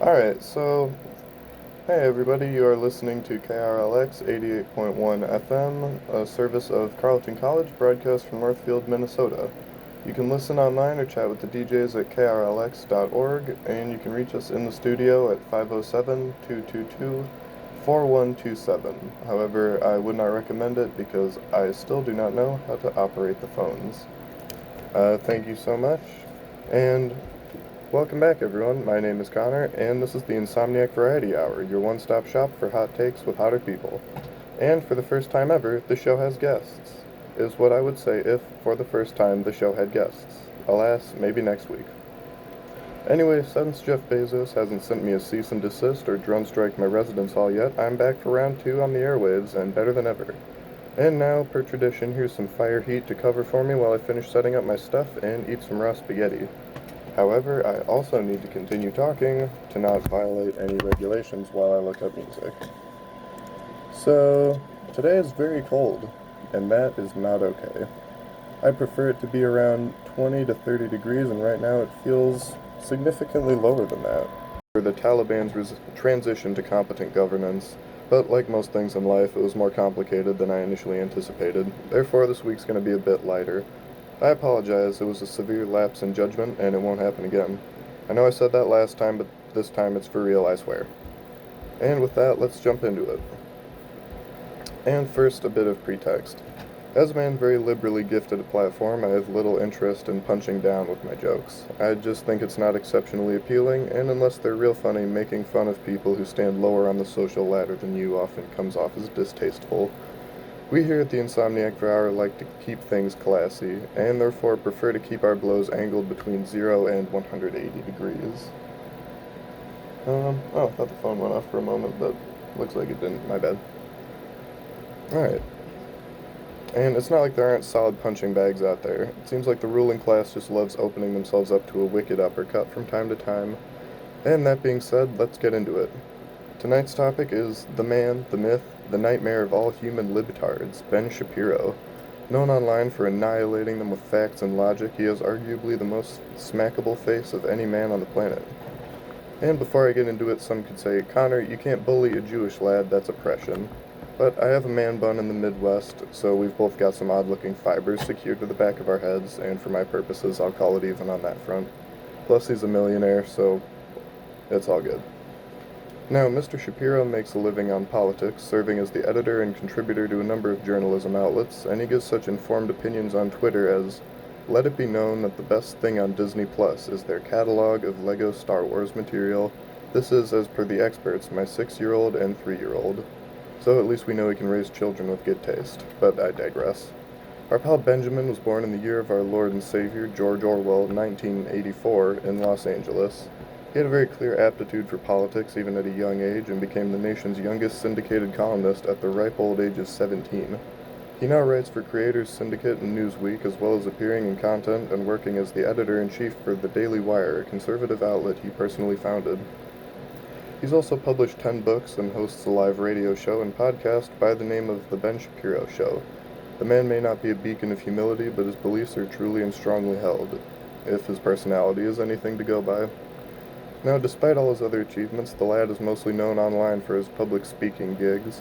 Alright, so, hey everybody, you are listening to KRLX 88.1 FM, a service of Carleton College, broadcast from Northfield, Minnesota. You can listen online or chat with the DJs at krlx.org, and you can reach us in the studio at 507-222-4127. However, I would not recommend it because I still do not know how to operate the phones. Thank you so much, and welcome back, everyone. My name is Connor, and this is the Insomniac Variety Hour, your one-stop shop for hot takes with hotter people. And for the first time ever, the show has guests, is what I would say if, for the first time, the show had guests. Alas, maybe next week. Anyway, since Jeff Bezos hasn't sent me a cease and desist or drone strike my residence hall yet, I'm back for round 2 on the airwaves, and better than ever. And now, per tradition, here's some fire heat to cover for me while I finish setting up my stuff and eat some raw spaghetti. However, I also need to continue talking to not violate any regulations while I look up music. So, today is very cold, and that is not okay. I prefer it to be around 20 to 30 degrees, and right now it feels significantly lower than that. For the Taliban's transition to competent governance, but like most things in life, it was more complicated than I initially anticipated. Therefore, this week's going to be a bit lighter. I apologize, it was a severe lapse in judgment, and it won't happen again. I know I said that last time, but this time it's for real, I swear. And with that, let's jump into it. And first, a bit of pretext. As a man very liberally gifted a platform, I have little interest in punching down with my jokes. I just think it's not exceptionally appealing, and unless they're real funny, making fun of people who stand lower on the social ladder than you often comes off as distasteful. We here at the Insomniac Hour like to keep things classy, and therefore prefer to keep our blows angled between 0 and 180 degrees. Oh, I thought the phone went off for a moment, but looks like it didn't. My bad. Alright. And it's not like there aren't solid punching bags out there. It seems like the ruling class just loves opening themselves up to a wicked uppercut from time to time. And that being said, let's get into it. Tonight's topic is the man, the myth, the nightmare of all human libtards, Ben Shapiro. Known online for annihilating them with facts and logic, he has arguably the most smackable face of any man on the planet. And before I get into it, some could say, Connor, you can't bully a Jewish lad, that's oppression. But I have a man bun in the Midwest, so we've both got some odd-looking fibers secured to the back of our heads, and for my purposes, I'll call it even on that front. Plus, he's a millionaire, so it's all good. Now, Mr. Shapiro makes a living on politics, serving as the editor and contributor to a number of journalism outlets, and he gives such informed opinions on Twitter as, "Let it be known that the best thing on Disney Plus is their catalog of Lego Star Wars material. This is, as per the experts, my 6-year-old and 3-year-old. So at least we know he can raise children with good taste, but I digress. Our pal Benjamin was born in the year of our Lord and Savior, George Orwell, 1984, in Los Angeles. He had a very clear aptitude for politics even at a young age and became the nation's youngest syndicated columnist at the ripe old age of 17. He now writes for Creators Syndicate and Newsweek, as well as appearing in content and working as the editor-in-chief for The Daily Wire, a conservative outlet he personally founded. He's also published 10 books and hosts a live radio show and podcast by the name of The Ben Shapiro Show. The man may not be a beacon of humility, but his beliefs are truly and strongly held, if his personality is anything to go by. Now, despite all his other achievements, the lad is mostly known online for his public speaking gigs,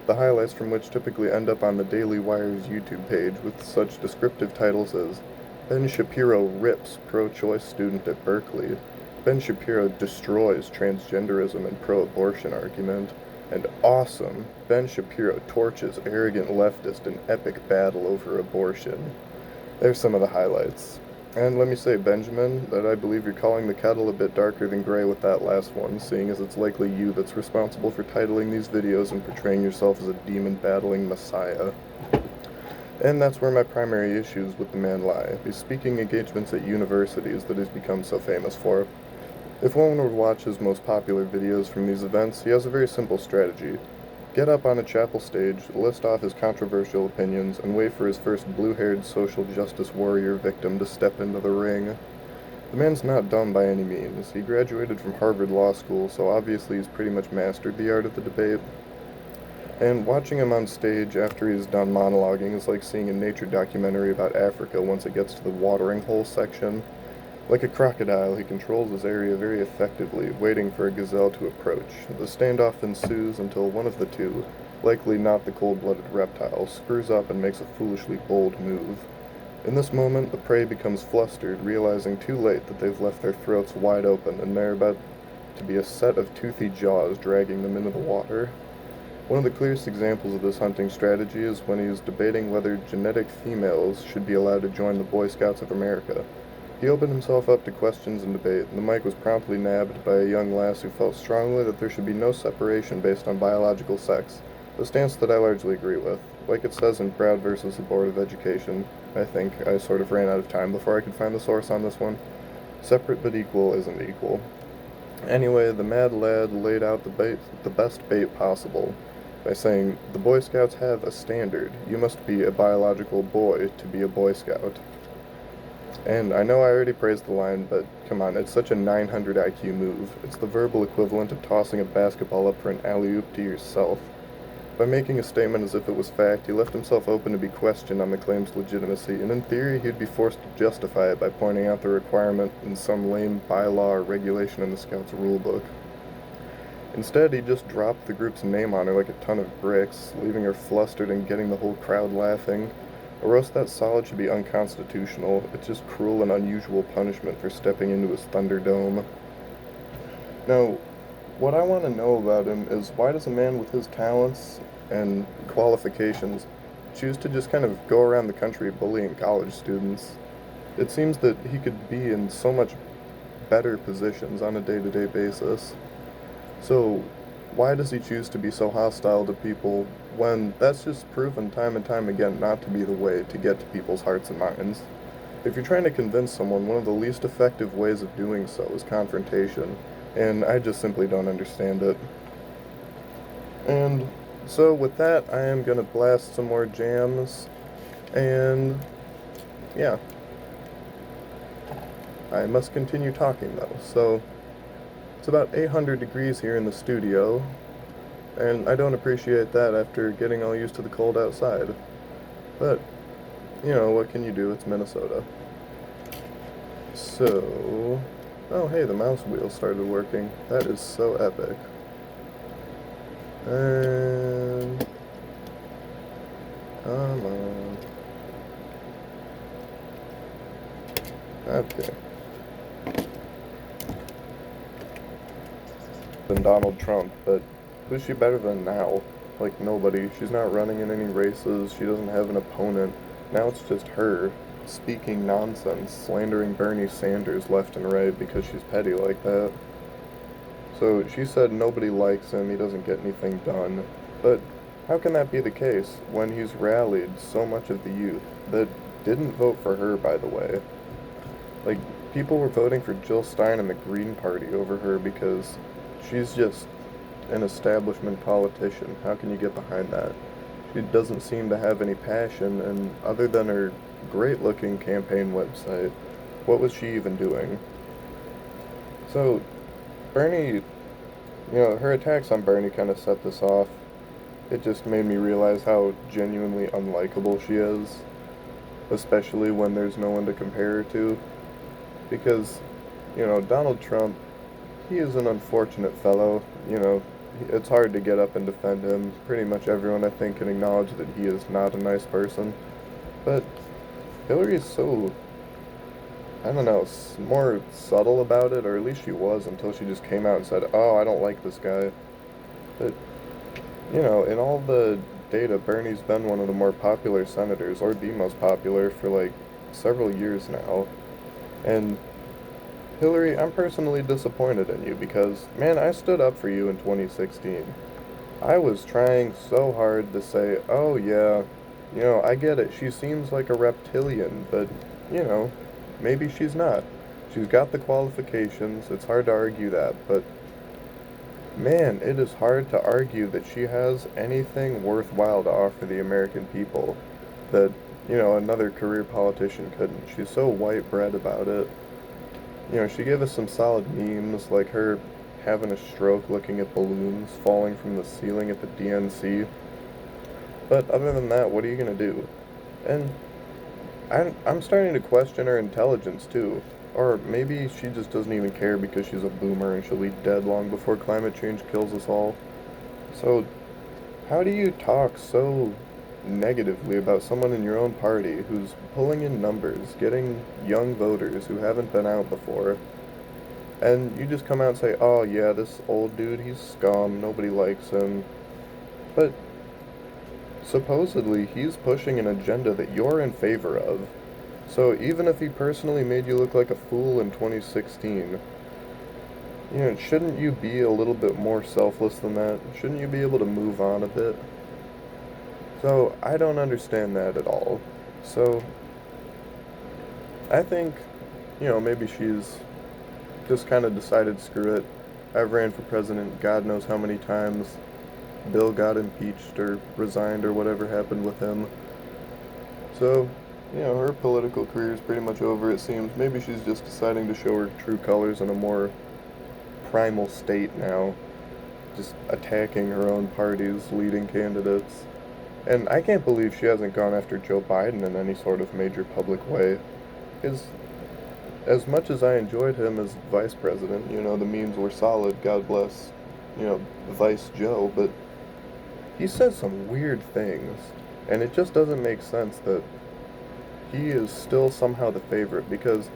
the highlights from which typically end up on the Daily Wire's YouTube page with such descriptive titles as Ben Shapiro rips pro-choice student at Berkeley, Ben Shapiro destroys transgenderism and pro-abortion argument, and awesome, Ben Shapiro torches arrogant leftist in epic battle over abortion. There's some of the highlights. And let me say, Benjamin, that I believe you're calling the kettle a bit darker than gray with that last one, seeing as it's likely you that's responsible for titling these videos and portraying yourself as a demon-battling messiah. And that's where my primary issues with the man lie, his speaking engagements at universities that he's become so famous for. If one would watch his most popular videos from these events, he has a very simple strategy. Get up on a chapel stage, list off his controversial opinions, and wait for his first blue-haired social justice warrior victim to step into the ring. The man's not dumb by any means. He graduated from Harvard Law School, so obviously he's pretty much mastered the art of the debate. And watching him on stage after he's done monologuing is like seeing a nature documentary about Africa once it gets to the watering hole section. Like a crocodile, he controls his area very effectively, waiting for a gazelle to approach. The standoff ensues until one of the two, likely not the cold-blooded reptile, screws up and makes a foolishly bold move. In this moment, the prey becomes flustered, realizing too late that they've left their throats wide open and they're about to be a set of toothy jaws dragging them into the water. One of the clearest examples of this hunting strategy is when he is debating whether genetic females should be allowed to join the Boy Scouts of America. He opened himself up to questions and debate, and the mic was promptly nabbed by a young lass who felt strongly that there should be no separation based on biological sex, a stance that I largely agree with. Like it says in Brown versus the Board of Education, I think I sort of ran out of time before I could find the source on this one. Separate but equal isn't equal. Anyway, the mad lad laid out the best bait possible by saying, "The Boy Scouts have a standard. You must be a biological boy to be a Boy Scout." And I know I already praised the line, but come on, it's such a 900 IQ move. It's the verbal equivalent of tossing a basketball up for an alley-oop to yourself. By making a statement as if it was fact, he left himself open to be questioned on the claim's legitimacy, and in theory, he'd be forced to justify it by pointing out the requirement in some lame bylaw or regulation in the Scouts rulebook. Instead, he just dropped the group's name on her like a ton of bricks, leaving her flustered and getting the whole crowd laughing. A roast that solid should be unconstitutional. It's just cruel and unusual punishment for stepping into his Thunderdome. Now, what I want to know about him is why does a man with his talents and qualifications choose to just kind of go around the country bullying college students? It seems that he could be in so much better positions on a day-to-day basis. So, why does he choose to be so hostile to people when that's just proven time and time again not to be the way to get to people's hearts and minds? If you're trying to convince someone, one of the least effective ways of doing so is confrontation, and I just simply don't understand it. And so with that, I am going to blast some more jams, and yeah, I must continue talking though. So it's about 800 degrees here in the studio, and I don't appreciate that after getting all used to the cold outside. But, you know, what can you do? It's Minnesota. So, oh hey, the mouse wheel started working. That is so epic. And, come on. Okay. Than Donald Trump, but who's she better than now? Like, nobody. She's not running in any races. She doesn't have an opponent. Now it's just her speaking nonsense, slandering Bernie Sanders left and right because she's petty like that. So she said nobody likes him, he doesn't get anything done. But how can that be the case when he's rallied so much of the youth that didn't vote for her, by the way? Like, people were voting for Jill Stein and the Green Party over her because she's just an establishment politician. How can you get behind that? She doesn't seem to have any passion, and other than her great-looking campaign website, what was she even doing? So, Bernie, her attacks on Bernie kind of set this off. It just made me realize how genuinely unlikable she is, especially when there's no one to compare her to. Because, Donald Trump, he is an unfortunate fellow. It's hard to get up and defend him. Pretty much everyone, I think, can acknowledge that he is not a nice person. But Hillary is so, I don't know, more subtle about it, or at least she was until she just came out and said, "Oh, I don't like this guy." But, in all the data, Bernie's been one of the more popular senators, or the most popular, for like several years now. And Hillary, I'm personally disappointed in you because, man, I stood up for you in 2016. I was trying so hard to say, oh yeah, I get it, she seems like a reptilian, but, maybe she's not. She's got the qualifications, it's hard to argue that, but, man, it is hard to argue that she has anything worthwhile to offer the American people that, another career politician couldn't. She's so white bread about it. She gave us some solid memes, like her having a stroke looking at balloons falling from the ceiling at the DNC. But other than that, what are you going to do? And I'm starting to question her intelligence, too. Or maybe she just doesn't even care because she's a boomer and she'll be dead long before climate change kills us all. So, how do you talk so negatively about someone in your own party who's pulling in numbers, getting young voters who haven't been out before, and you just come out and say, oh yeah, this old dude, he's scum, nobody likes him. But supposedly he's pushing an agenda that you're in favor of. So even if he personally made you look like a fool in 2016, shouldn't you be a little bit more selfless than that? Shouldn't you be able to move on a bit? So I don't understand that at all. So I think, maybe she's just kind of decided, screw it. I've ran for president God knows how many times. Bill got impeached or resigned or whatever happened with him. So, her political career is pretty much over, it seems. Maybe she's just deciding to show her true colors in a more primal state now, just attacking her own party's leading candidates. And I can't believe she hasn't gone after Joe Biden in any sort of major public way. Because as much as I enjoyed him as vice president, the memes were solid, God bless, Vice Joe, but he says some weird things, and it just doesn't make sense that he is still somehow the favorite, because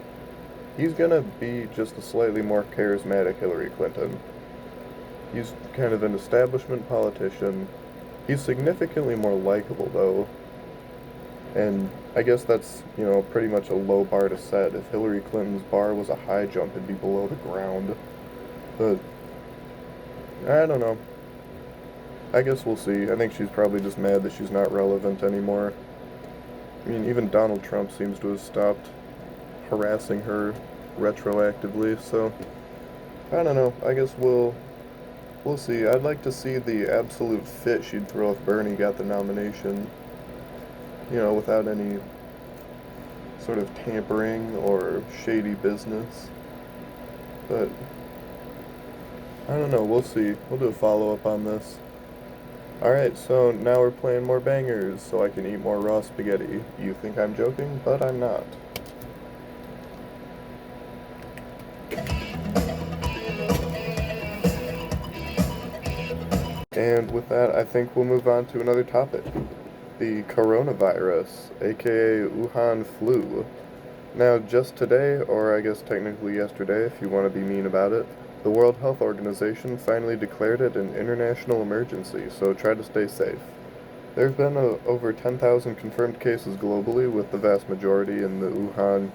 he's gonna be just a slightly more charismatic Hillary Clinton. He's kind of an establishment politician. He's significantly more likable, though, and I guess that's, pretty much a low bar to set. If Hillary Clinton's bar was a high jump, it'd be below the ground. But, I don't know. I guess we'll see. I think she's probably just mad that she's not relevant anymore. I mean, even Donald Trump seems to have stopped harassing her retroactively, so I don't know. I guess we'll see. I'd like to see the absolute fit she'd throw if Bernie got the nomination, without any sort of tampering or shady business. But I don't know. We'll see. We'll do a follow-up on this. Alright, so now we're playing more bangers, so I can eat more raw spaghetti. You think I'm joking, but I'm not. And with that, I think we'll move on to another topic. The coronavirus, aka Wuhan flu. Now, just today, or I guess technically yesterday if you want to be mean about it, the World Health Organization finally declared it an international emergency, so try to stay safe. There have been over 10,000 confirmed cases globally, with the vast majority in the Wuhan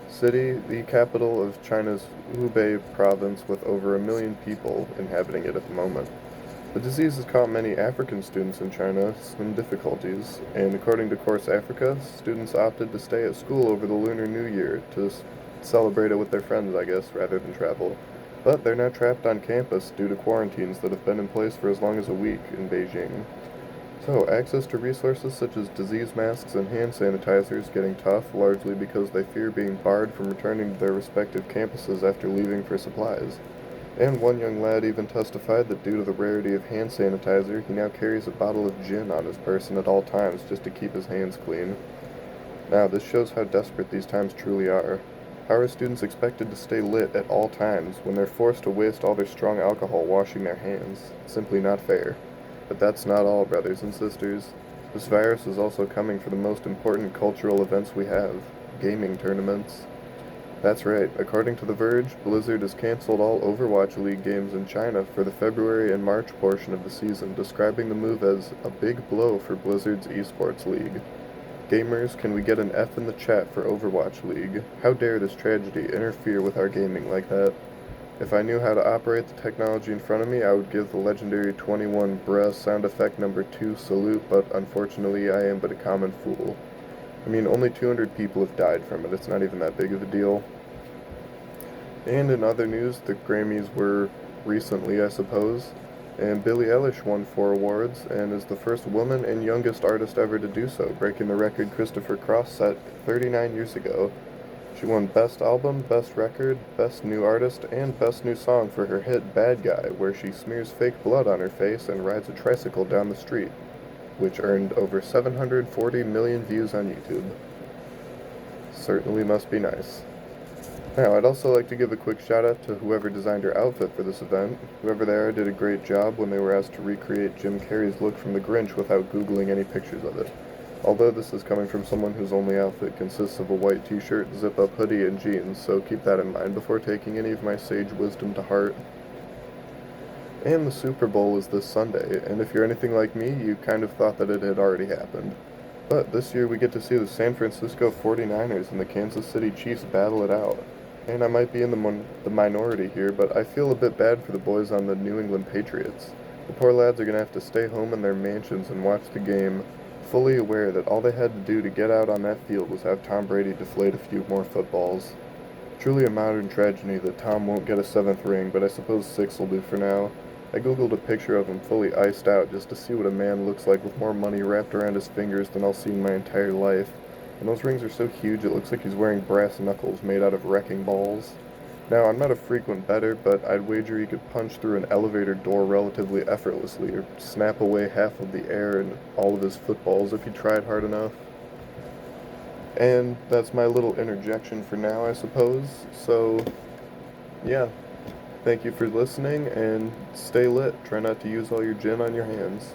city, the capital of China's Hubei province, with over 1 million people inhabiting it at the moment. The disease has caused many African students in China some difficulties, and according to Course Africa, students opted to stay at school over the Lunar New Year to celebrate it with their friends, I guess, rather than travel. But they're now trapped on campus due to quarantines that have been in place for as long as a week in Beijing. So, access to resources such as disease masks and hand sanitizer is getting tough, largely because they fear being barred from returning to their respective campuses after leaving for supplies. And one young lad even testified that due to the rarity of hand sanitizer, he now carries a bottle of gin on his person at all times just to keep his hands clean. Now, this shows how desperate these times truly are. How are students expected to stay lit at all times when they're forced to waste all their strong alcohol washing their hands? Simply not fair. But that's not all, brothers and sisters. This virus is also coming for the most important cultural events we have, gaming tournaments. That's right, according to The Verge, Blizzard has canceled all Overwatch League games in China for the February and March portion of the season, describing the move as a big blow for Blizzard's esports league. Gamers, can we get an F in the chat for Overwatch League? How dare this tragedy interfere with our gaming like that? If I knew how to operate the technology in front of me, I would give the legendary 21 bruh sound effect number 2 salute, but unfortunately I am but a common fool. I mean, only 200 people have died from it, it's not even that big of a deal. And in other news, the Grammys were recently, I suppose, and Billie Eilish won 4 awards and is the first woman and youngest artist ever to do so, breaking the record Christopher Cross set 39 years ago. She won Best Album, Best Record, Best New Artist, and Best New Song for her hit Bad Guy, where she smears fake blood on her face and rides a tricycle down the street, which earned over 740 million views on YouTube. Certainly must be nice. Now, I'd also like to give a quick shout out to whoever designed our outfit for this event. Whoever they are did a great job when they were asked to recreate Jim Carrey's look from The Grinch without Googling any pictures of it. Although this is coming from someone whose only outfit consists of a white t-shirt, zip-up hoodie, and jeans, so keep that in mind before taking any of my sage wisdom to heart. And the Super Bowl is this Sunday, and if you're anything like me, you kind of thought that it had already happened. But this year we get to see the San Francisco 49ers and the Kansas City Chiefs battle it out. And I might be in the minority here, but I feel a bit bad for the boys on the New England Patriots. The poor lads are going to have to stay home in their mansions and watch the game, fully aware that all they had to do to get out on that field was have Tom Brady deflate a few more footballs. Truly a modern tragedy that Tom won't get a seventh ring, but I suppose six will do for now. I googled a picture of him fully iced out just to see what a man looks like with more money wrapped around his fingers than I'll see in my entire life. And those rings are so huge it looks like he's wearing brass knuckles made out of wrecking balls. Now, I'm not a frequent bettor, but I'd wager he could punch through an elevator door relatively effortlessly or snap away half of the air in all of his footballs if he tried hard enough. And that's my little interjection for now, I suppose. So, yeah. Thank you for listening, and stay lit. Try not to use all your gin on your hands.